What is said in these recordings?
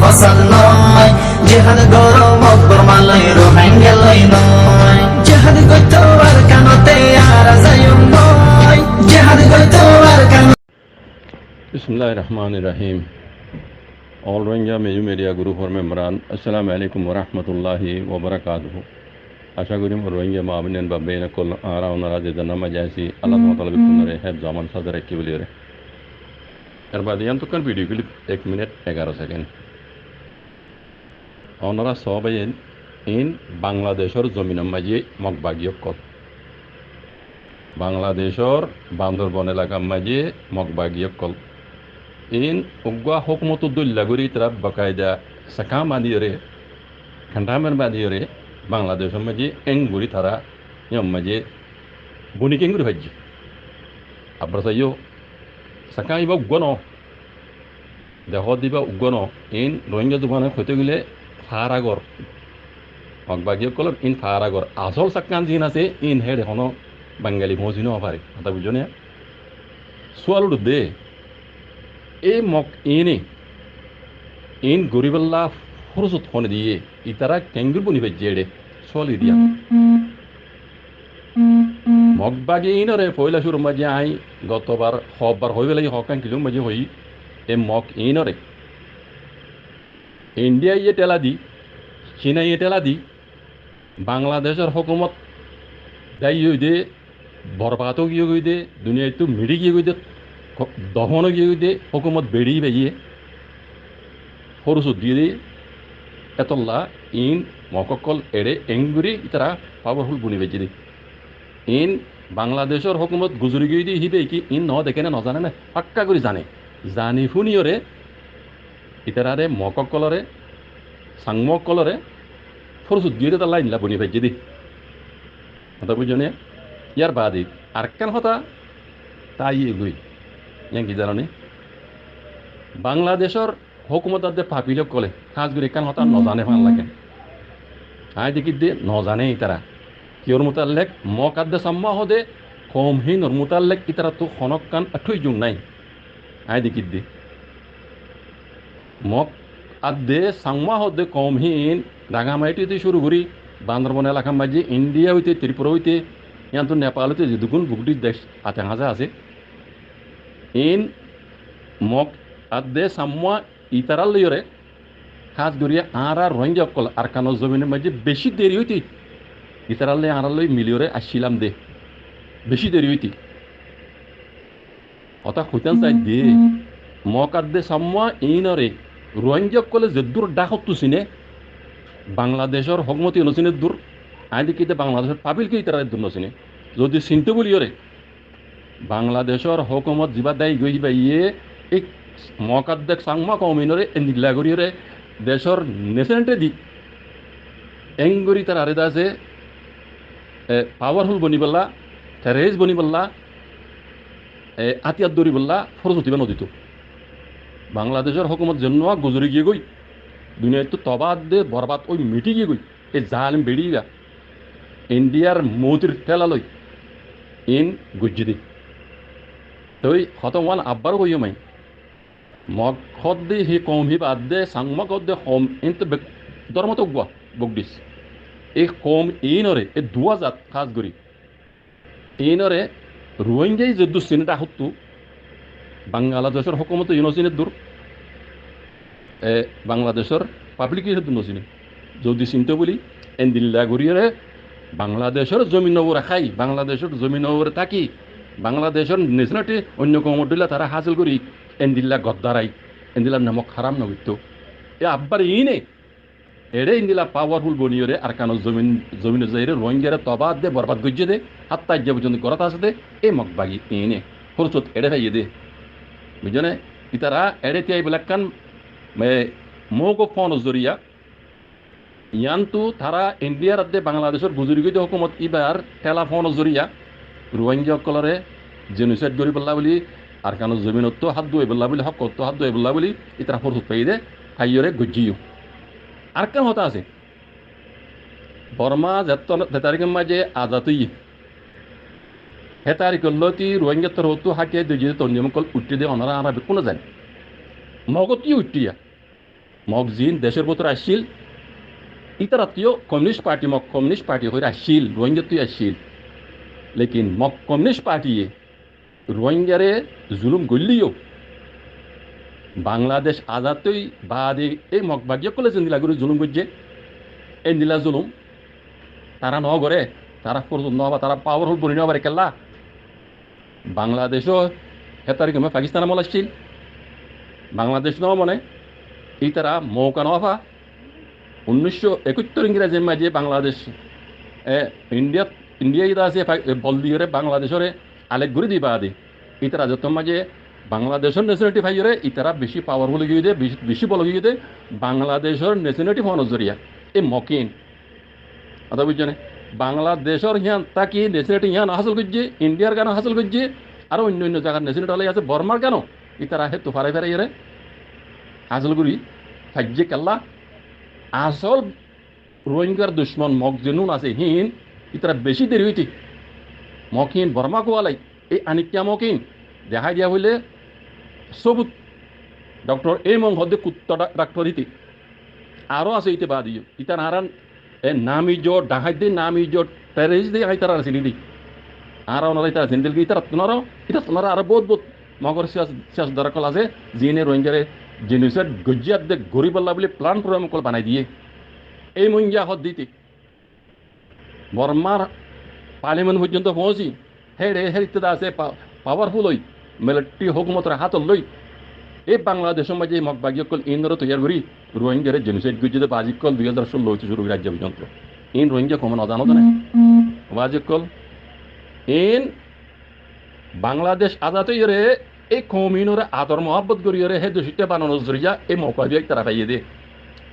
মশাল নয় জেহাদ গরম অকবর মালাই রোহাঙ্গেলই নয় জেহাদ গইতো আর কানতে আর যায়ুম নয় জেহাদ গইতো আর কান Bismillahirrahmanirrahim. All Rohingya Meju Media Group for Memran. Assalamu alaikum wa rahmatullahi wa barakatuh. আশা করি রোহিঙ্গা মাবিনেন বা বেনা কল আরা ওনারা যে জানা যাইছি আল্লাহ তাআলা বিকুনরে হেব জামান সাদা রাখি বলি রে এর বাদে আমি তোকার ভিডিও ক্লিপ 1 মিনিট 11 সেকেন্ড ওনারা সবাই ইন বাংলাদেশের জমিনের মাঝে মগবাগিয় কত বাংলাদেশের বান্দরবন এলাকার মাঝে মগবাগিয় কল ইন উগ্গা হুকুমতুদ্দুল্লাহ গরি তারা বাকায়দা সাকা মাদিয়রে খান্ডামের মাদিয়রে বাংলাদেশের মাঝে এঙ্গুরি তারা ইয়ম মাঝে বনিক এঙ্গুরি ভাজ্য আবার সাইও সাকা ইবা উগ্গন দেহ দিবা উগ্গন ইন রোহিঙ্গা জুবানে হইতে গেলে ফারাগর মগবাগিয় কল ইন ফারাগর আসল সাকান জিন আছে ইন হেড এখনো বাঙালি মজিনো পারে কথা বুঝো না সোয়ালুর দে এই মক ইন গরিবাল্লা ফরসত ফোনে দিয়ে ইতারা কেঙ্গুর বনি ভেজে সোয়ালি দিয়া মগবাগি ইনরে পয়লা শুরু মাঝে আই গতবার হবার হইবে লাগে হকান কিলো মাঝে হই এ মক ইনরে ইন্ডিয়া ইয়ে টেলা দি চীনা ইয়ে টেলা দি বাংলাদেশের হুকুমত দায়ী হই দে বরবাদও গিয়ে গই দে দুনিয়ায় তো মিড়ি গিয়ে গই দে দহনও গিয়ে গই দে হুকুমত বেড়ি বেরিয়ে ফরসুদ দিয়ে দে এতল্লা ইন মককল এড়ে এঙ্গুরি তারা পাওয়ারফুল বুনি বেজে দে ইন বাংলাদেশের হুকুমত গুজরি গিয়ে দিয়ে হিবে কি ইন ন দেখে না নজানে না পাক্কা করে জানি ফুনিয়রে ইতারারে মককলরে সাংমকলরে ফরসুদ দিয়ে দে তাল্লা ইনলা বুনি বেজে দি কথা বুঝনে ইয়ার বাদে আর কেন হতা তাই এগুই কি জানি বাংলাদেশের হুকুমতার পাপিল কলে কাজগুলি কেন হতা নজানে ভাল লাগে আই দেখি দে নজানে ইতারা কিয়র মোতাল্লেক মক আদে সাম্মা হদে কমহীনর মোতাল্লেক ইতারা তো খনক কান আঠুই জুং নাই আই দেখি দে মক আদে সাম্মা হদে কমহীন রাঙামাটিতে শুরু করি বান্দরবন এলাকার মাঝে ইন্ডিয়া হইতে ত্রিপুরা হইতে ইয়ান তো নেপালতে যে দুগুণ বুকটি দেশ আতে হাজা আছে ইন মক আদে সাম্মা ইতারাল লইরে কাজ করিয়া আর রোহিঙ্গা অকল আর কানো জমিনের মাঝে বেশি দেরি হইতি ইতারালে আর লই মিলিয়রে আসছিলাম দে বেশি দেরি হইতি অতা খুঁতান চাই দে মক আদে সাম্মা ইনরে রোহিঙ্গা অকলে যে দূর ডাকত চিনে বাংলাদেশের হকমতি নচিনে দূর আইদি কিতে বাংলাদেশের পাবিল কি তারা দূর নচিনে যদি চিনতে বলিয়রে বাংলাদেশের হুকুমত যা দায়ী গইবা ইয়ে এই মকাদ্দেক সাংমা কমিনরে নিগলা করিয়রে দেশের নেশনেটে দি এঙ্গুরি তার আরেদা আছে পাওয়ারফুল বনি বললা টেরেস বনি বললা আতিয়াত দরি বললা ফরজ দিবা নদীত বাংলাদেশের হুকুমত জন্য গুজরি গিয়ে গই দুনিয়ায় তো তবাদ দে বরবাদ ওই মিটি গিয়ে গই এই জালিম বেড়িয়া ইন্ডিয়ার মৌতির ঠেলালই ইন গুজ্জি দি তই হতমান আব্বার কইও মাই মগ খদ দি হি কম হি বাদ দে সাংমা কদ দে কম ইনতে ধর্মত গুয়া বগদিস এই কম ইনরে এই 2000 খাস গরি ইনরে রোহিঙ্গাই যে দুশ্চিন্তা হতো বাংলাদেশের হুকুমত ইউনিসিনের দূর বাংলাদেশের পাবলিক নচিনে যদি চিন্তা বলি এনদিল্লা ঘুরিয়ে বাংলাদেশের জমিন ওরা খাই বাংলাদেশের জমিন ওরে থাকি বাংলাদেশের নেশনাটি অন্য কমটিলা তারা হাসিল করি এনদিল্লা গদ্দারাই এনদিল্লার নামক হারাম নগিত এ আব্বার ইনে এড়ে ইন্দিলা পাওয়ারফুল বনিয়রে আর কানো জমিন যাইরে রোহিঙ্গারে তবাদ দে বরবাদ গজ্জে দে হাত্তা যে পর্যন্ত গড়াত আছে দে এই মগবাগি ইনে ফরসত এড়ে খাইয়ে দে বুঝনে ইতারা এড়ে তিয়াই বেলাকান মৌক ফোন জরিয়া ইয়ান্তু তারা ইন্ডিয়ার আদে বাংলাদেশের বুজুর্গিত হুকুমত ইবার টেলাফোন জরিয়া রোহিঙ্গা কলরে জেনোসাইড গরি বললা বলি আর কানো জমিনত হাত দুই বললা বলি হক তো হাত দুই বললা বলি ইতারা ফরসত পাই দে হাইয়রে গজ্জিও আর কেন হতা আছে বর্মা যে তারিখের মাঝে আজাতুই হে তারিখল্লতি রোহিঙ্গা তোর হতো হাকিয়ে দিয়ে তন্যমকল উঠতে দে ওনারা আমরা কোনো জানি মগতি উঠিয়া মগ জিন দেশের ভিতরে আসছিল ইতারাত্মীয় কমিউনিস্ট পার্টি হয়ে আসছিল রোহিঙ্গাতুই আসছিল লেকিন মগ কমিউনিস্ট পার্টিয়ে রোহিঙ্গারে জুলুম গল্লিও বাংলাদেশ আজাদই বাদে এই মগবাগিয়া কলে যে নীলাগুড়ি জুলুম করছে এই নীলা জুলুম তারা ন করে তারা নহবা তারা পাওয়ারফুল বনি নেওয়ার কেল্লা বাংলাদেশও হেতারি কমে পাকিস্তান আমল আসছিল বাংলাদেশ ন মনে এই তারা মৌকা নফা 1971 ইংরেজির মাঝে বাংলাদেশ ইন্ডিয়া ইদা আছে বল দিয়ে বাংলাদেশরে আলেক ঘুরে দিবা আদি ইতারা যত মাঝে বাংলাদেশের ন্যাশনালিটি ভাইরে ইতারা বেশি পাওয়ারফুল গিয়ে দে বেশি বল গিয়ে দে বাংলাদেশের ন্যাশনালিটি হওয়ার জরিয়া এই মকিন কথা বুঝছেন বাংলাদেশের হিয়ান তাকি ন্যাশনালিটি হিয়ান হাসিল করছে ইন্ডিয়ার গান হাসিল করছে আর অন্য অন্য জায়গার ন্যাশনালিটি হলে আছে বর্মার কেন ইতারা হে তুফারে ফেরে ইয়ে হাসিল করি সাজ্যে কেল্লা আসল রোহিঙ্গার দুশ্মন মগ জেনুন আছে হিন ইতারা বেশি দেরি হইতি মকিন বর্মা কোয়ালাই এই আনিকিয়া মকিন দেখা দিয়া হইলে সবুত ডক্টর এই মং হদে কুত্তা ডাক্তার ইতি আরও আছে ইতে বাদ দিও ইতার হারান এ নামি জো ডাহাই দে নামি জো টেরিস দে আই তারা আসিলি দি আর ওনারা ইতারা জিন্দেল কি ইতারা তোনারা আরো বহুত বহুত মগর শেষ দরকল আছে জিনে রোহিঙ্গারে জেনোসাইড গজিয়াত দে গরিবাল্লা বলে প্লান প্রোগ্রাম কল বানাই দিয়ে এই মহিলা হদ দিতে বর্মার পার্লিমেন্ট পর্যন্ত পৌঁছি হেরিতে আছে পাওয়ারফুল হই মিলিটারি হুকুমতের হাত লই এই বাংলাদেশের মাঝে মগবাগিয়কল ইনর তৈয়ার করি রোহিঙ্গারে জেনোসাইড গজিতে বাজিকল 2016 হইতে শুরু রাজ্য পর্যন্ত ইন রোহিঙ্গা কমন অজানো না বাজিকল ইন বাংলাদেশ আজাদ ইরে এই কমিনরে আদর মহব্বত করিয়ে হে দোষিতে বানানোর জরিয়া এই মৌকা দিয়ে তারা পাইয়ে দে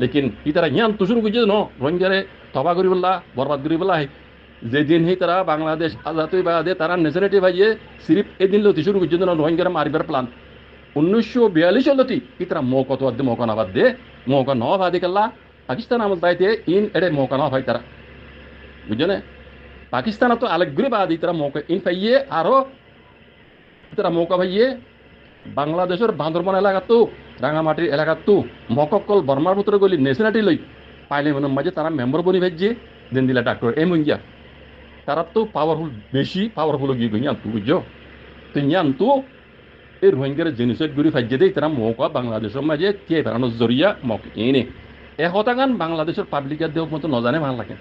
লেকিন ই তারা ইয়ান তো শুরু করছে ন রোহিঙ্গারে তবা করি বললা বরবাদ করি বলা যেদিন হি তারা বাংলাদেশ আজাদই বাদে তারা নেচারেটি ভাইয়ে সিরিপ এদিন লতি শুরু করছে না রোহিঙ্গারে মারিবার প্লান 1942 লতি ই তারা মৌকা তো আদে মৌকা না বাদ দে মৌকা ন বাদে কাল্লা পাকিস্তান আমল দাইতে ইন এড়ে মৌকা ন ভাই তারা বুঝলে পাকিস্তান তো আলেকগুলি বাদ তারা মৌকা ইন পাইয়ে আরো তারা মৌকা ভাইয়ে বাংলাদেশের বান্দরবান এলাকাতো রাঙামাটির এলাকাতো মককল বর্মার ভিতরে গলি নেশনালিটি লই পার্লিমেন্টের মাঝে তারা মেম্বার বনি ভাইছে দেন দিলা ডাক্তার এম ইন্ডিয়া তারা তো পাওয়ারফুল বেশি পাওয়ারফুল গিয়ে গই তো বুঝছো তো ইয়ান তো এই রোহিঙ্গার জেনোসাইড গুলি ফাইজে দেয় তারা মৌকা বাংলাদেশের মাঝে কে বেড়ানোর জরিয়া মক এনে হতাগান বাংলাদেশের পাবলিকের দেহ মতো নজানে ভাল লাগে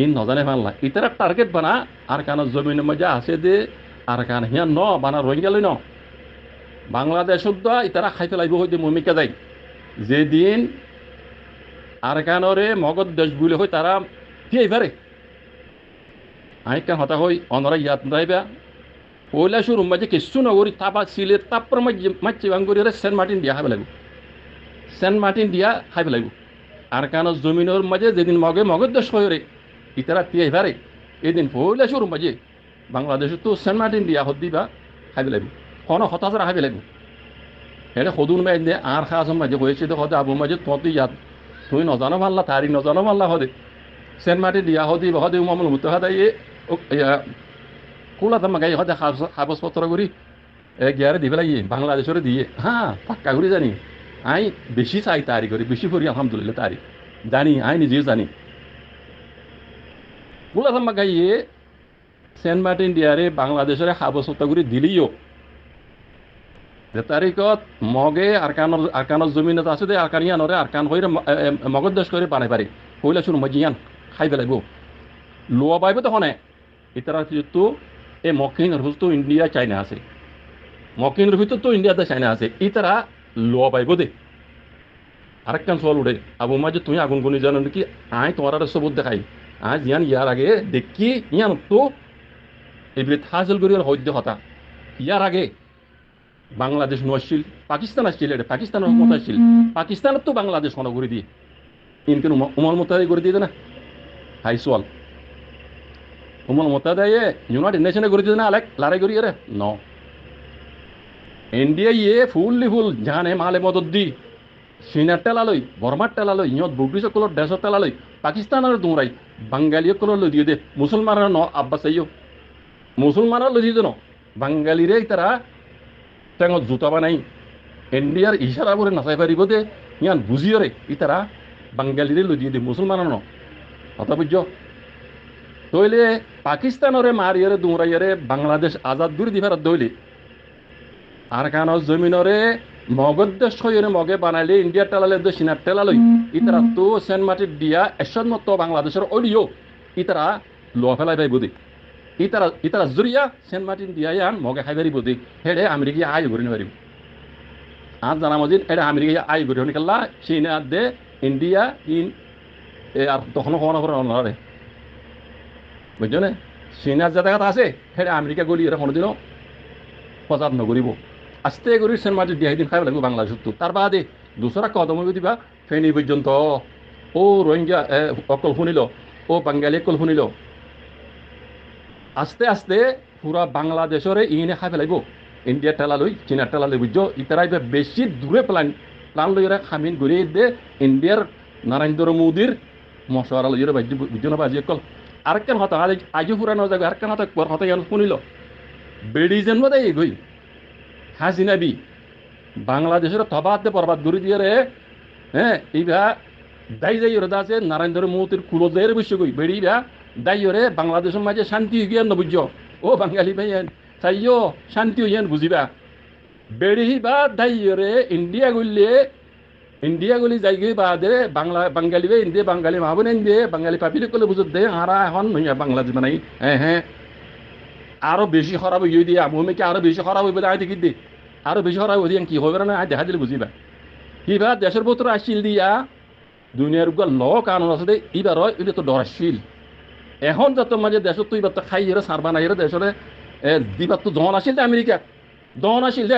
ইন নজানে ভাল লাগে ইতারা টার্গেট বানা আর কান জমিনের মাঝে আছে দে আর কান হিয়া ন বানা রোহিঙ্গা লই ন বাংলাদেশ ইতারা খাই ফেলাইব হইতে মমিকা যায় যেদিন আর কানরে মগধ দেশগুলি হই তারা কি পারে আইকান হতা হই অনরা ইয়াত যাইবা পয়লা শুরু মাঝে কিছু নগরী তাপা সিলেট তাপর মাঝে বাঙ্গুরি সেন্ট মার্টিন দিয়া খাইব লাগবে সেন্ট মার্টিন দিয়া খাইব লাগবে আর কান জমিনের মাঝে যেদিন মগধ দেশ হয়ে ইতারা তিয়াই পারে এদিন পয়লা শুরু মাঝে বাংলাদেশে তো সেন্ট মার্টিন দিয়া হদ দিবা খাইব লাগবে কোনো হতাশা খাইব লাগবে এটা সদুন মাঝে আর খাস মাঝে হয়েছে তো হতে আবু মাঝে তত ইয়াত তুই নজানো মাল্লা তারিখ নজানো মাল্লা হদে সেন্ট মার্টিন দিয়া হদি হদে মামল মুতে হাদাইয়ে কোলা তামা গাই হদে কাগজপত্র করি গিয়ারে দিবে লাগিয়ে বাংলাদেশরে দিয়ে হ্যাঁ পাক্কা করে জানি আই বেশি চাই তারি করি বেশি করি আলহামদুলিল্লাহ তারি জানি আই নিজেও জানি কোলা তামা গাইয়ে সেন্ট মার্টিন দিয়ারে বাংলাদেশরে কাগজপত্র করে দিলিও যে তারিখত মগে আরকানৰ জমিনত আছে দে আরকানিয়ানরে আরকান হইরে মগধ দেশ করে বানাই পারে হইলা শুরু মজিয়ান খাই পেলাইব লোয়া পাইব তখন ইতারা তো এই মকিনের হুজ তো ইন্ডিয়া চাইনা আছে মকিনের ভিতর তো ইন্ডিয়াতে চাইনা আছে ইতারা লোয়া পাইব দে আরেকখান সওয়াল উঠে আবু মাঝে তুমি আগুন গুনি জানো নাকি আই তোমার সবুত দেখাই আজ ইয়ান ইয়ার আগে দেখি ইয়ান তো এগুলি হাসিল করি হইতে হতা ইয়ার আগে বাংলাদেশ নছিল পাকিস্তান আসছিল এটা পাকিস্তানের মত আসছিল পাকিস্তানের তো বাংলাদেশ মনে করে দিয়ে ইনকেন উমল মোতাদাই করে দিয়ে না হাই সোয়াল উমল মোতাদাই ইউনাইটেড নেশনে করে দিয়ে না আলেক লড়াই করি রে ন ইন্ডিয়া ইয়ে ফুললি ফুল জানে মালে মদত দি চীনার টেলালৈ বর্মার টেলালৈ ইহঁত ব্রিটিছসকলৰ দেশৰ টেলালৈ পাকিস্তানৰ দৌৰাই বাঙালীসকলৰ লৈ দিয়ে দে মুছলমানৰ ন আব্বাস আইও মুছলমানৰ লৈ দিয়ে ন বাঙালীৰে তারা টেঙত জোতা বানাই ইন্ডিয়ার ইশারা করে নাচাই পারিব দে ইয়ান বুঝিয়রে ইতারা বাঙালিরে লদিয়ে দি মুসলমানানো কথা বুঝছো তইলে পাকিস্তানরে মারিয়রে দুমরাইয়রে বাংলাদেশ আজাদ করে দিবার দইলে আর কান জমিনরে মগদ্দেশ হইরে মগে বানাইলে ইন্ডিয়ার টেলালে দে সিনার টেলালই ইতারা তো সেন্ট মার্টিন দিয়া এসন মতো বাংলাদেশের অডিও ইতারা লো ফেলাই পাই বুদি ইতারা জুরিয়া সেন্ট মার্টিন দিয়া ইয়ান মগে খাইবারি বুদি হেডে আমেরিকা আয় ঘুরি নিবারিব আর জানা মজিদ এটা আমেরিকা আয় ঘুরি হনি কাল্লা চীনা দে ইন্ডিয়া ইন আর তখনও কখনো করে অনারে বুঝছো না চীনার যে জায়গাটা আছে হেডে আমেরিকা গলি এরা কোনোদিনও প্রচার নকরিব আস্তে করে সেন্ট মার্টিন দিয়া দিন খাইব লাগবে বাংলাদেশত তার বাদে দুসরা কদম দিবা ফেনী পর্যন্ত ও রোহিঙ্গা অকল শুনিল ও বাঙালি অকল শুনিল আস্তে আস্তে পুরা বাংলাদেশরে ইনে খাই পেলাইব ইন্ডিয়ার টেলা লই চীনার টেলা লই বুঝছো ইতারাই বেশি দূরে প্লান লইরা খামিন ঘুরিয়ে দে ইন্ডিয়ার নরেন্দ্র মোদীর মশওয়ারা লইরা বাজ্য বুঝছো না বাজি অকল আরেকখান হতা আজি পুরানো যাবে আরেকখান হতা পর হতা ইয়ান শুনিল বেড়ি যেন মতো এই গই হাসিনাবি বাংলাদেশের থবাতে বরবাদ ঘুরি দিয়ে রে হ্যাঁ এইবা দায়ী যাই ওরা আছে নরেন্দ্র মোদীর কুলো দেয়ের বিশ্ব গই বেড়িবা দায়ী ওরে বাংলাদেশের মাঝে শান্তি হয়ে গিয়ে বুঝছো ও বাঙালি ভাই চাইও শান্তি হইয়ান বুঝিবা বেড়ি বা দায়ী ওরে ইন্ডিয়া গুলি যাই গই বাদে বাঙালি ভাই ইন্ডিয়া বাঙালি মাহবুন ইন্ডিয়া বাঙালি পাপিলে করলে বুঝত দে আরা এখন নইয়া বাংলাদেশ বানাই হ্যাঁ আরো বেশি খারাপ হয়ে দিয়া ভূমিকে আরো বেশি খারাপ হইবে আয় দেখি দে আরো বেশি খারাপ হয়ে কি হবে না আয় দেখা দিলে বুঝিবা কিবা দেশের পত্র আসিল দিয়া দুনিয়ার উপর ল কানুন আছে দে এবার এটা তো ডরাশীল এখন যত মাঝে দেশ তো এবার তো খাই এরা সারবা নাই এরা দেশের দিবার তো জন আসিল দে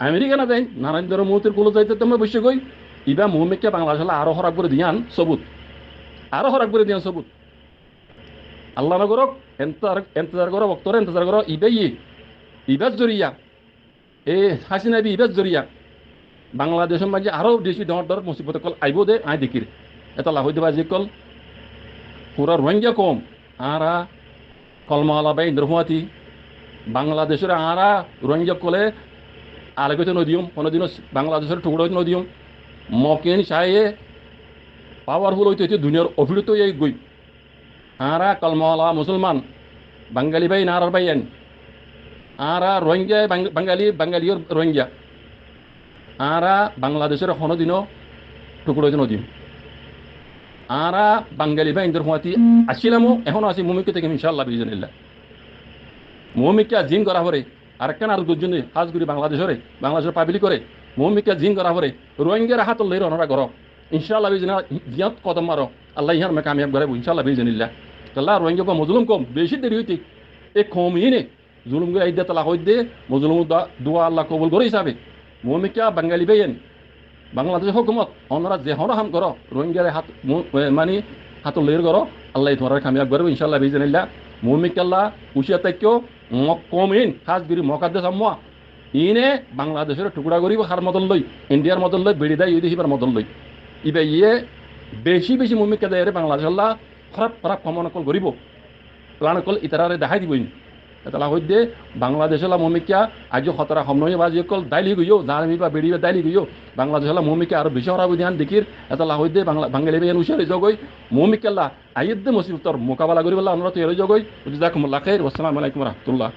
আমেরিকা না যাই নরেন্দ্র মোদীর কুলো যাইতে তোমরা বসে গই ইবা ভূমিকে বাংলাদেশ আরো খারাপ করে দিয়ান সবুত আল্লাহ না করক এন্তজার করো বক্তরে এন্তজার করো ইবাস জরিয়া এ হাসিনাবি ইবাস জরিয়া বাংলাদেশের মাঝে আরো বেশি ডর মুসিবত কল আইব দে আয় দেখির এটা লাভ হইতে বাজি কল পুরা রোহিঙ্গা কম আরা কলমালা বাই ইন্দ্রহুয়াতি বাংলাদেশের আরা রোহিঙ্গা কলে আলেগতে নদীয়ম কোনোদিনও বাংলাদেশের টুকরো নদীয়ম মকেন সায়ে পাওয়ারফুল হইতে দুনিয়ার অভিরত এই গই আরা কলমালা মুসলমান বাঙালি ভাই নারার ভাইয়েন আরা রোহিঙ্গা বাঙালির রোহিঙ্গা আরা বাংলাদেশের কোনোদিনও টুকরো নদীম আরা বাঙালি ভাই ইন্দর হুয়াতি আসিলামও এখনো আছি মুমিকে থেকে ইনশাআল্লাহ বিজনিল্লাহ মুমিকে জিন করা পরে আরেকখান আর দুজনে হাজগুড়ি বাংলাদেশের পাবলি করে মুমিকে জিন করা পরে রোহিঙ্গার হাত লইর অনরা করো ইনশাআল্লাহ বিজনা জিয়াত কদম মারো আল্লাহ ইহার মে কামিয়াব করে ইনশাআল্লাহ বিজনিল্লাহ আল্লাহ রোহিঙ্গা কো মজলুম কম বেশি দেরি হইতে এ কম ইনে জুলুম গে আইদা তালা হইদে মজলুম দোয়া আল্লাহ কবুল করে হিসাবে মুমিকা বাঙালি ভাইয়েন বাংলাদেশ হুকুমত অনরা যে হন হাম করো রোহিঙ্গার হাত মানে হাত লইর করো আল্লাহ তোমার কামিয়াব করবে ইনশাআল্লাহ বিজনিল্লাহ মুমিকাল্লাহ উশিয়া তাইকেও মকমিন হাজগিরি মকাদ্দেস আম্মা ইনে বাংলাদেশের টুকরা করিব হার মদল লই ইন্ডিয়ার মদল লই বেড়ি দেয় ইউদি হিবার মদল লই ইবে ইয়ে বেশি মুমিকা দেয় বাংলাদেশ আল্লাহ খারাপ কমন কল করিব প্লান কল ইতারারে দেখাই দিবই এটা হইতে বাংলাদেশ মুমিকা আজ খতরা সময় বাজি কল দাইলি গইও জানি বা বেড়ি দাইলি গইও বাংলাদেশ মুমিকা আর বেশি হরাব ধ্যান দেখির এটা হইতে বাঙালি বেন উশারি জগই মুমিকাল্লাহ আইয়দ মুসিবতর মোকাবেলা করিবলা আমরা তো এর জগই জাকুমুল্লাহ খাইর আসসালামু আলাইকুম ওয়া রাহমাতুল্লাহ